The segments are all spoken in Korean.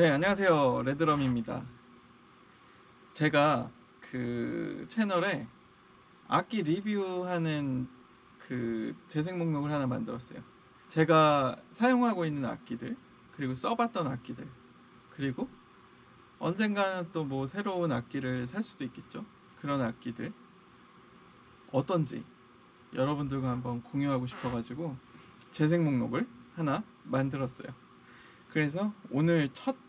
네, 안녕하세요. 레드럼입니다. 제가 그 채널에 악기 리뷰하는 그 재생 목록을 하나 만들었어요. 제가 사용하고 있는 악기들, 그리고 써봤던 악기들, 그리고 언젠가는 또 뭐 새로운 악기를 살 수도 있겠죠. 그런 악기들 어떤지 여러분들과 한번 공유하고 싶어가지고 재생 목록을 하나 만들었어요. 그래서 오늘 첫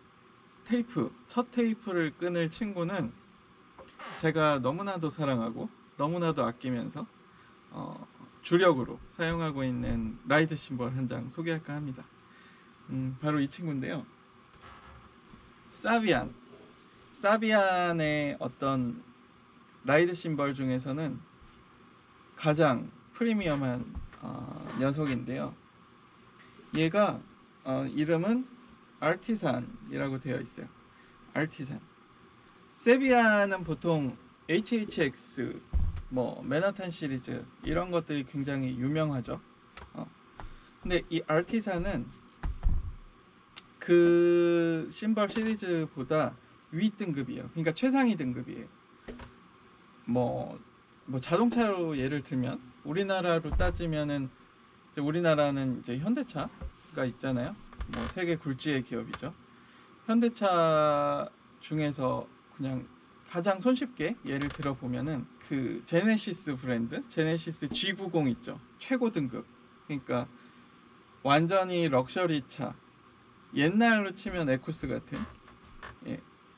테이프를 끊을 친구는 제가 너무나도 사랑하고 너무나도 아끼면서 주력으로 사용하고 있는 라이드 심벌 한 장 소개할까 합니다. 바로 이 친구인데요. 사비안의 어떤 라이드 심벌 중에서는 가장 프리미엄한 녀석인데요. 얘가 이름은 아티산이라고 되어 있어요. 아티산. 세비야는 보통 HHX, 뭐 맨하탄 시리즈 이런 것들이 굉장히 유명하죠. 근데 이 아티산은 그 심벌 시리즈보다 위 등급이에요. 그러니까 최상위 등급이에요. 뭐 자동차로 예를 들면 우리나라로 따지면은 우리나라는 이제 현대차가 있잖아요. 뭐 세계 굴지의 기업이죠. 현대차 중에서 그냥 가장 손쉽게 예를 들어 보면은 그 제네시스 브랜드, 제네시스 G90 있죠. 최고 등급. 그러니까 완전히 럭셔리 차. 옛날로 치면 에쿠스 같은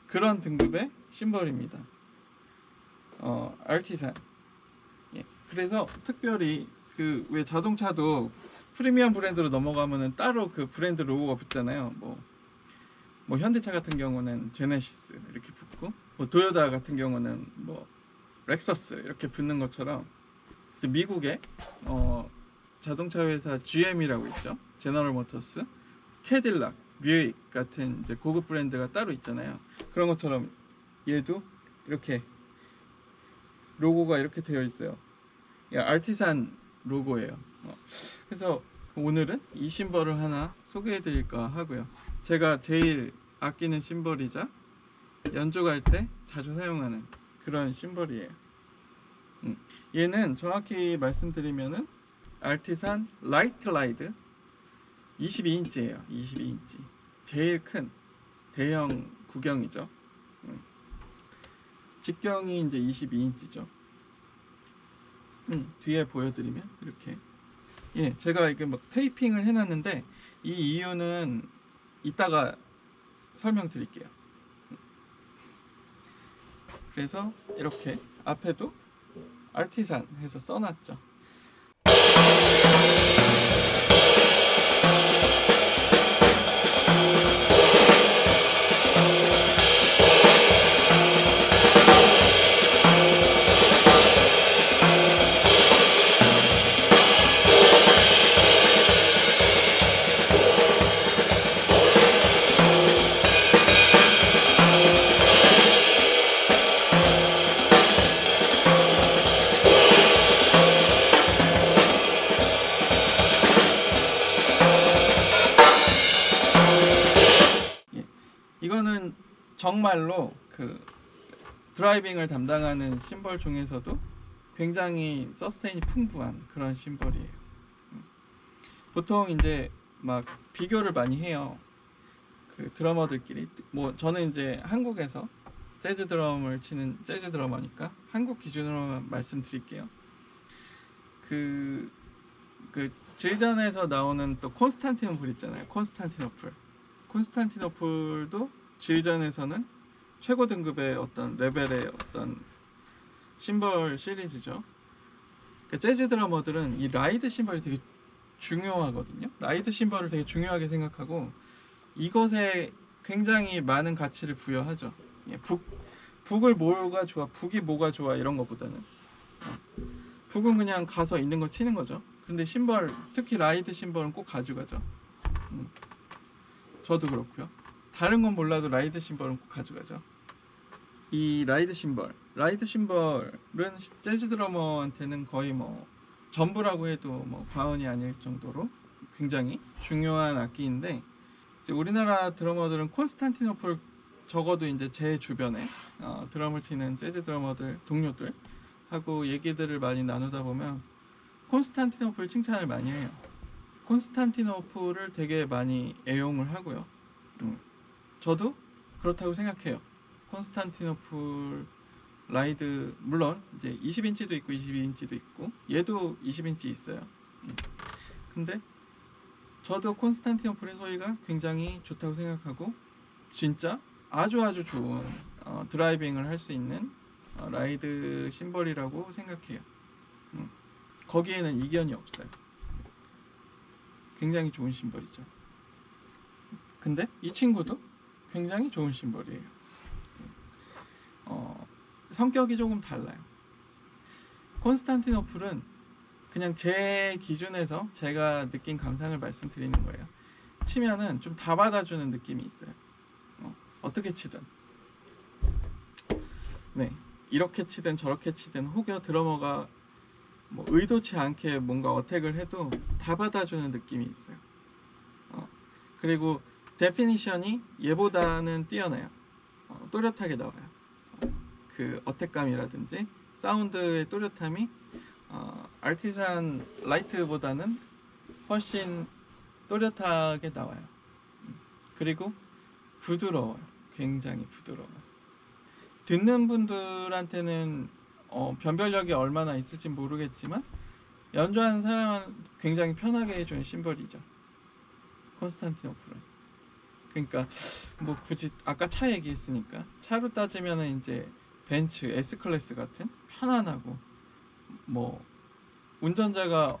그런 등급의 심벌입니다. 알티산. 그래서 특별히 그 왜 자동차도 프리미엄 브랜드로 넘어가면은 따로 그 브랜드 로고가 붙잖아요. 뭐 현대차 같은 경우는 제네시스 이렇게 붙고, 뭐 도요타 같은 경우는 뭐 렉서스 이렇게 붙는 것처럼 미국의 자동차 회사 GM이라고 있죠. 제너럴 모터스, 캐딜락, 뷰익 같은 이제 고급 브랜드가 따로 있잖아요. 그런 것처럼 얘도 이렇게 로고가 이렇게 되어 있어요. 알티산 로고예요. 그래서 오늘은 이 심벌을 하나 소개해 드릴까 하고요. 제가 제일 아끼는 심벌이자 연주할 때 자주 사용하는 그런 심벌이에요. 얘는 정확히 말씀드리면은 알티산 라이트 라이드 22인치예요. 22인치. 제일 큰 대형 구경이죠. 직경이 이제 22인치죠. 뒤에 보여드리면 이렇게. 제가 이게 막 테이핑을 해놨는데 이 이유는 이따가 설명드릴게요. 그래서 이렇게 앞에도 알티산 해서 써놨죠. 이거는 정말로 그 드라이빙을 담당하는 심벌 중에서도 굉장히 서스테인이 풍부한 그런 심벌이에요. 보통 이제 막 비교를 많이 해요. 그 드러머들끼리. 뭐 저는 이제 한국에서 재즈 드럼을 치는 재즈 드러머니까 한국 기준으로만 말씀드릴게요. 그 질전에서 나오는 또 콘스탄티노플 있잖아요. 콘스탄티노플도 질전에서는 최고 등급의 어떤 레벨의 어떤 심벌 시리즈죠. 그러니까 재즈 드러머들은 이 라이드 심벌이 되게 중요하거든요. 라이드 심벌을 되게 중요하게 생각하고 이것에 굉장히 많은 가치를 부여하죠. 북을 뭐가 좋아, 북이 뭐가 좋아 이런 것보다는 북은 그냥 가서 있는 거 치는 거죠. 근데 심벌, 특히 라이드 심벌은 꼭 가져가죠. 저도 그렇고요. 다른 건 몰라도 라이드 심벌은 꼭 가져가죠. 이 라이드 심벌은 재즈 드러머한테는 거의 뭐 전부라고 해도 뭐 과언이 아닐 정도로 굉장히 중요한 악기인데, 이제 우리나라 드러머들은 콘스탄티노플, 적어도 이제 제 주변에 드럼을 치는 재즈 드러머들 동료들 하고 얘기들을 많이 나누다 보면 콘스탄티노플 칭찬을 많이 해요. 콘스탄티노플을 되게 많이 애용을 하고요. 저도 그렇다고 생각해요. 콘스탄티노플 라이드, 물론 이제 20인치도 있고 22인치도 있고 얘도 20인치 있어요. 근데 저도 콘스탄티노플의 소리가 굉장히 좋다고 생각하고 진짜 아주 좋은 드라이빙을 할 수 있는 라이드 심벌이라고 생각해요. 거기에는 이견이 없어요. 굉장히 좋은 심벌이죠. 근데 이 친구도 굉장히 좋은 심벌이에요. 성격이 조금 달라요. 콘스탄티노플은 그냥 제 기준에서 제가 느낀 감상을 말씀드리는 거예요. 치면은 좀 다 받아주는 느낌이 있어요. 어떻게 치든, 네, 이렇게 치든 저렇게 치든 혹여 드러머가 뭐 의도치 않게 뭔가 어택을 해도 다 받아주는 느낌이 있어요. 그리고 데피니션이 얘보다는 뛰어나요. 또렷하게 나와요. 그 어택감이라든지 사운드의 또렷함이 아티산 라이트보다는 훨씬 또렷하게 나와요. 그리고 부드러워요. 굉장히 부드러워요. 듣는 분들한테는 변별력이 얼마나 있을지 모르겠지만 연주하는 사람은 굉장히 편하게 해주는 심벌이죠. 콘스탄티노플은. 그러니까 뭐 굳이 아까 차 얘기했으니까 차로 따지면은 이제 벤츠 S클래스 같은 편안하고 뭐 운전자가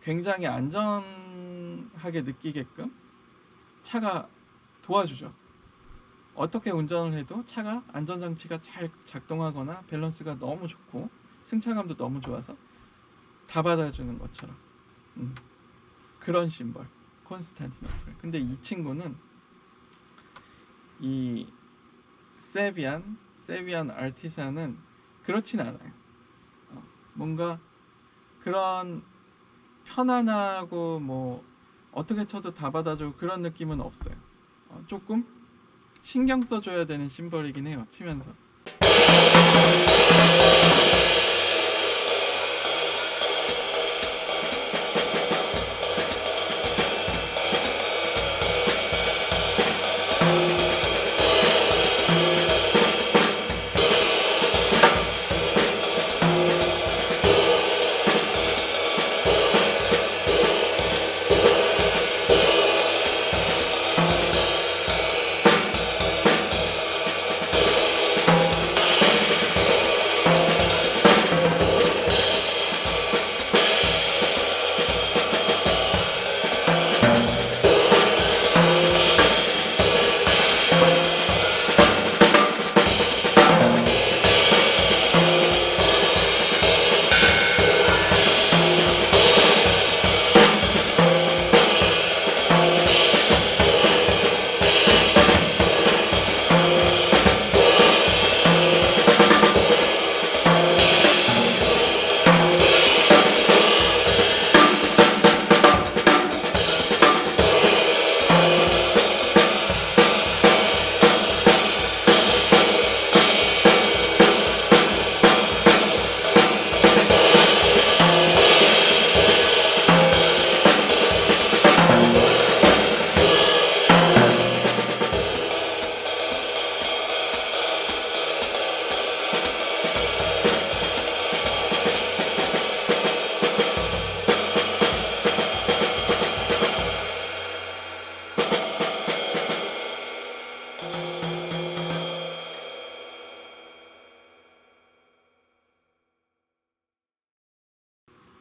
굉장히 안전하게 느끼게끔 차가 도와주죠. 어떻게 운전을 해도 차가 안전장치가 잘 작동하거나 밸런스가 너무 좋고 승차감도 너무 좋아서 다 받아주는 것처럼 그런 심벌 콘스탄티노플. 근데 이 친구는 이 세비안 아티산은 그렇진 않아요. 뭔가 그런 편안하고 뭐 어떻게 쳐도 다 받아주고 그런 느낌은 없어요. 조금 신경 써줘야 되는 심벌이긴 해요. 치면서.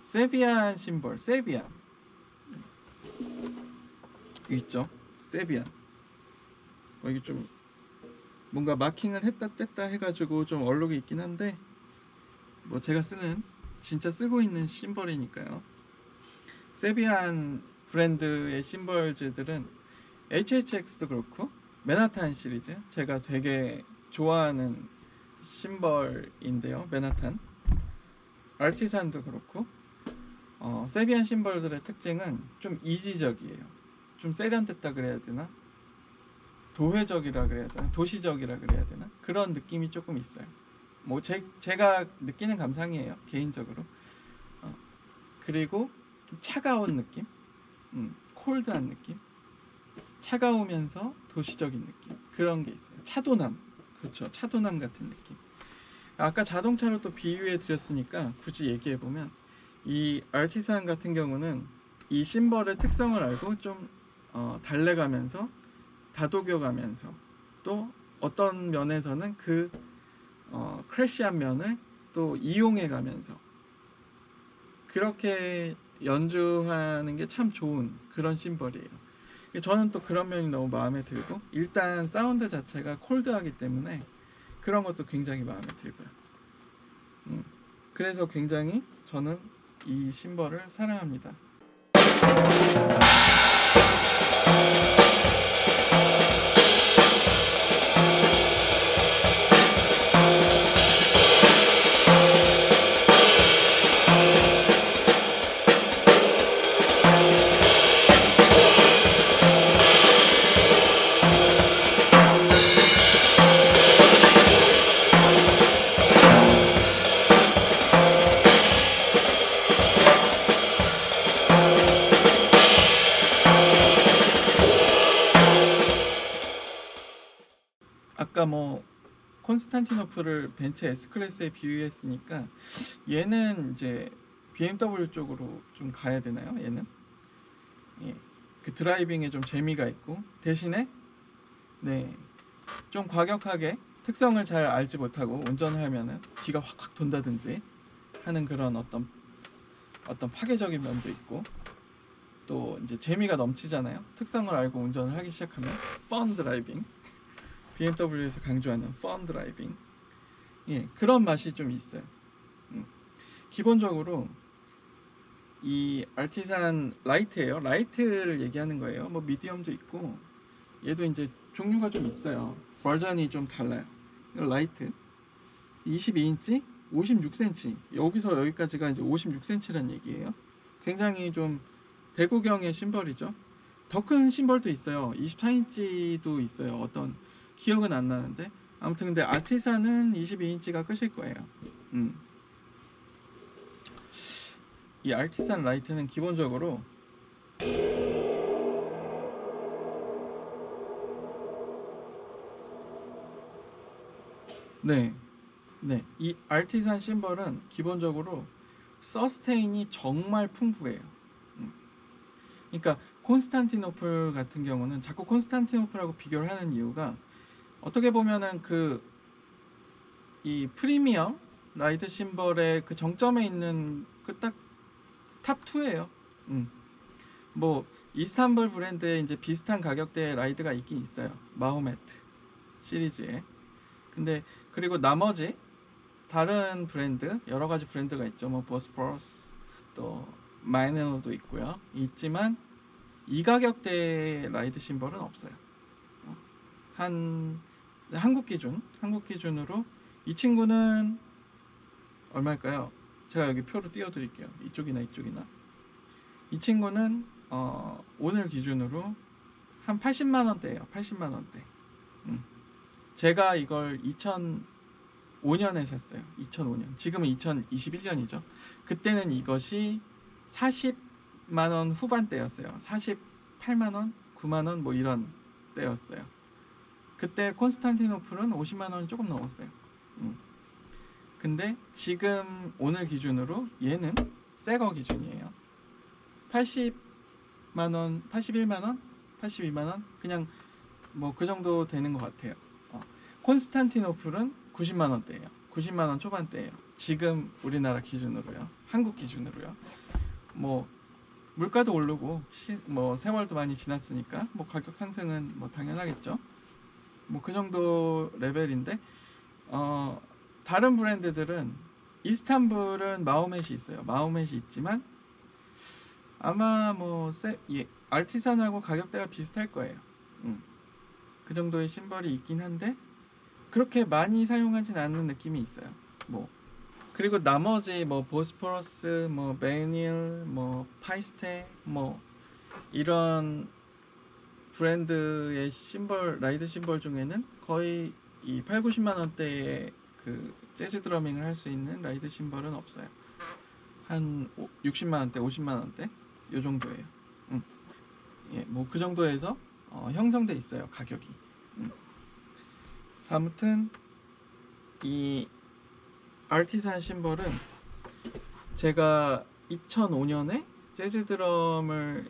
세비안 심벌, 세비안 있죠? 세비안. 이게 좀 뭔가 마킹을 했다 뗐다 해가지고 좀 얼룩이 있긴 한데 뭐 제가 진짜 쓰고 있는 심벌이니까요. 세비안 브랜드의 심벌즈들은 HHX도 그렇고 맨하탄 시리즈 제가 되게 좋아하는 심벌인데요. 맨하탄 아티산도 그렇고 세비안 심벌들의 특징은 좀 이지적이에요. 좀 세련됐다 그래야 되나? 도회적이라 그래야 되나, 도시적이라 그래야 되나, 그런 느낌이 조금 있어요. 뭐 제가 느끼는 감상이에요, 개인적으로. 그리고 좀 차가운 느낌, 콜드한 느낌, 차가우면서 도시적인 느낌, 그런 게 있어요. 차도남, 그렇죠, 차도남 같은 느낌. 아까 자동차로 또 비유해 드렸으니까 굳이 얘기해 보면, 이 알티산 같은 경우는 이 심벌의 특성을 알고 좀 달래가면서, 다독여가면서, 또 어떤 면에서는 그 크래쉬한 면을 또 이용해가면서 그렇게 연주하는 게 참 좋은 그런 심벌이에요. 저는 또 그런 면이 너무 마음에 들고, 일단 사운드 자체가 콜드하기 때문에 그런 것도 굉장히 마음에 들고요. 그래서 굉장히 저는 이 심벌을 사랑합니다. 아까 뭐 콘스탄티노플을 벤츠 S클래스에 비유했으니까, 얘는 이제 BMW 쪽으로 좀 가야 되나요? 얘는 그 드라이빙에 좀 재미가 있고, 대신에 좀 과격하게, 특성을 잘 알지 못하고 운전을 하면은 뒤가 확확 돈다든지 하는 그런 어떤 파괴적인 면도 있고, 또 이제 재미가 넘치잖아요. 특성을 알고 운전을 하기 시작하면 펀 드라이빙, BMW에서 강조하는 펀 드라이빙, 그런 맛이 좀 있어요. 기본적으로 이 알티산 라이트예요. 라이트를 얘기하는 거예요. 뭐 미디엄도 있고, 얘도 이제 종류가 좀 있어요. 버전이 좀 달라요. 라이트 22인치 56cm, 여기서 여기까지가 이제 56cm란 얘기예요. 굉장히 좀 대구경의 심벌이죠. 더 큰 심벌도 있어요. 24인치도 있어요. 어떤 기억은 안 나는데, 아무튼 근데 알티산은 22인치가 끝일 거예요. 이 알티산 라이트는 기본적으로 이 알티산 심벌은 기본적으로 서스테인이 정말 풍부해요. 그러니까 콘스탄티노플 같은 경우는 자꾸 콘스탄티노플하고 비교를 하는 이유가, 어떻게 보면은 이 프리미엄 라이트 심벌의 그 정점에 있는 그 딱 탑 2예요. 뭐 이스탄불 브랜드에 이제 비슷한 가격대의 라이드가 있긴 있어요. 마호메트 시리즈에. 근데 그리고 나머지 다른 브랜드, 여러 가지 브랜드가 있죠. 뭐 보스포러스, 또 마이넬도 있고요. 있지만 이 가격대의 라이드 심벌은 없어요. 한국 기준으로 이 친구는 얼마일까요? 제가 여기 표로 띄워드릴게요. 이쪽이나 이 친구는 오늘 기준으로 한 80만 원대예요. 80만 원대. 제가 이걸 2005년에 샀어요. 2005년. 지금은 2021년이죠. 그때는 이것이 40만 원 후반대였어요. 48만 원, 9만 원 뭐 이런 때였어요. 그때 콘스탄티노플은 50만 원이 조금 넘었어요. 근데 지금 오늘 기준으로 얘는 새거 기준이에요. 80만 원, 81만 원, 82만 원, 그냥 뭐 그 정도 되는 것 같아요. 콘스탄티노플은 90만 원대예요. 90만 원 초반대예요. 지금 우리나라 기준으로요. 한국 기준으로요. 뭐 물가도 오르고 뭐 세월도 많이 지났으니까 뭐 가격 상승은 뭐 당연하겠죠. 뭐 그 정도 레벨인데, 다른 브랜드들은, 이스탄불은 마호멧이 있어요. 마호멧이 있지만 아마 뭐 알티산하고 가격대가 비슷할 거예요. 그 정도의 심벌이 있긴 한데 그렇게 많이 사용하진 않는 느낌이 있어요. 뭐 그리고 나머지 뭐 보스포러스, 뭐 매닐, 뭐 파이스테, 뭐 이런 브랜드의 심벌, 라이드 심벌 중에는 거의 이 8, 90만 원대의 그 재즈 드러밍을 할 수 있는 라이드 심벌은 없어요. 한 60만 원대, 50만 원대 요 정도예요. 예, 뭐 그 정도에서 형성돼 있어요, 가격이. 아무튼 이 아티산 심벌은 제가 2005년에 재즈 드럼을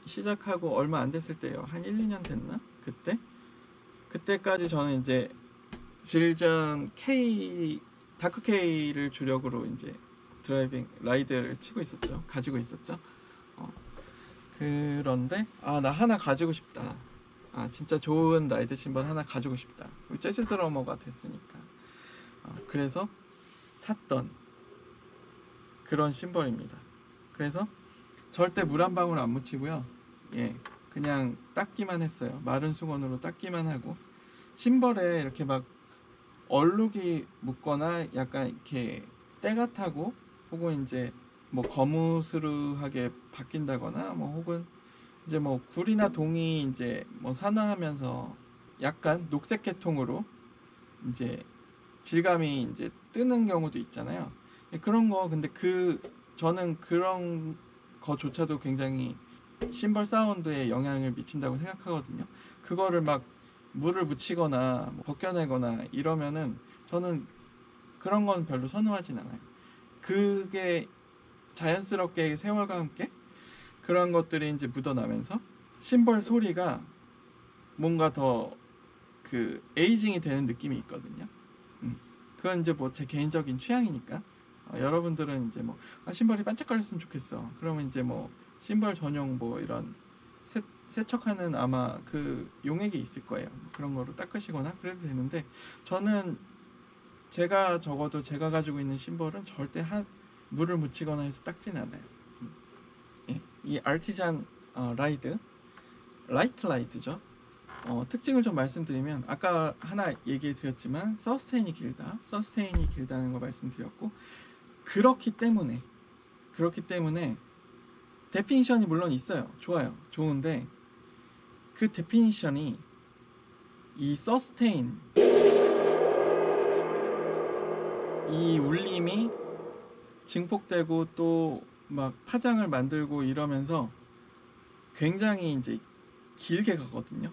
시작하고 얼마 안 됐을 때요. 한 1, 2년 됐나? 그때까지 저는 이제 질전 K, 다크 K를 주력으로 이제 드라이빙 라이드를 치고 있었죠. 가지고 있었죠. 그런데 나 하나 가지고 싶다. 진짜 좋은 라이드 심벌 하나 가지고 싶다. 재즈 드러머가 됐으니까. 그래서 샀던 그런 심벌입니다. 그래서 절대 물 한 방울 안 묻히고요. 예, 그냥 닦기만 했어요. 마른 수건으로 닦기만 하고 심벌에 이렇게 막 얼룩이 묻거나 약간 이렇게 때가 타고 혹은 이제 뭐 거무스르하게 바뀐다거나 뭐 혹은 이제 뭐 굴이나 동이 이제 뭐 산화하면서 약간 녹색 계통으로 이제 질감이 이제 뜨는 경우도 있잖아요. 그런 거 근데 저는 그런 거조차도 굉장히 심벌 사운드에 영향을 미친다고 생각하거든요. 그거를 막 물을 묻히거나 뭐 벗겨내거나 이러면은 저는 그런 건 별로 선호하진 않아요. 그게 자연스럽게 세월과 함께 그런 것들이 이제 묻어나면서 심벌 소리가 뭔가 더 그 에이징이 되는 느낌이 있거든요. 그건 이제 뭐 제 개인적인 취향이니까 여러분들은 이제 뭐 심벌이 반짝거렸으면 좋겠어. 그러면 이제 뭐 심벌 전용 뭐 이런 세척하는 아마 그 용액이 있을 거예요. 그런 거로 닦으시거나 그래도 되는데 저는 적어도 제가 가지고 있는 심벌은 절대 물을 묻히거나 해서 닦진 않아요. 예, 이 아티잔 라이트죠. 특징을 좀 말씀드리면 아까 하나 얘기해 드렸지만 서스테인이 길다는 거 말씀드렸고 그렇기 때문에 데피니션이 물론 있어요. 좋은데 그 데피니션이 이 서스테인 이 울림이 증폭되고 또 막 파장을 만들고 이러면서 굉장히 이제 길게 가거든요.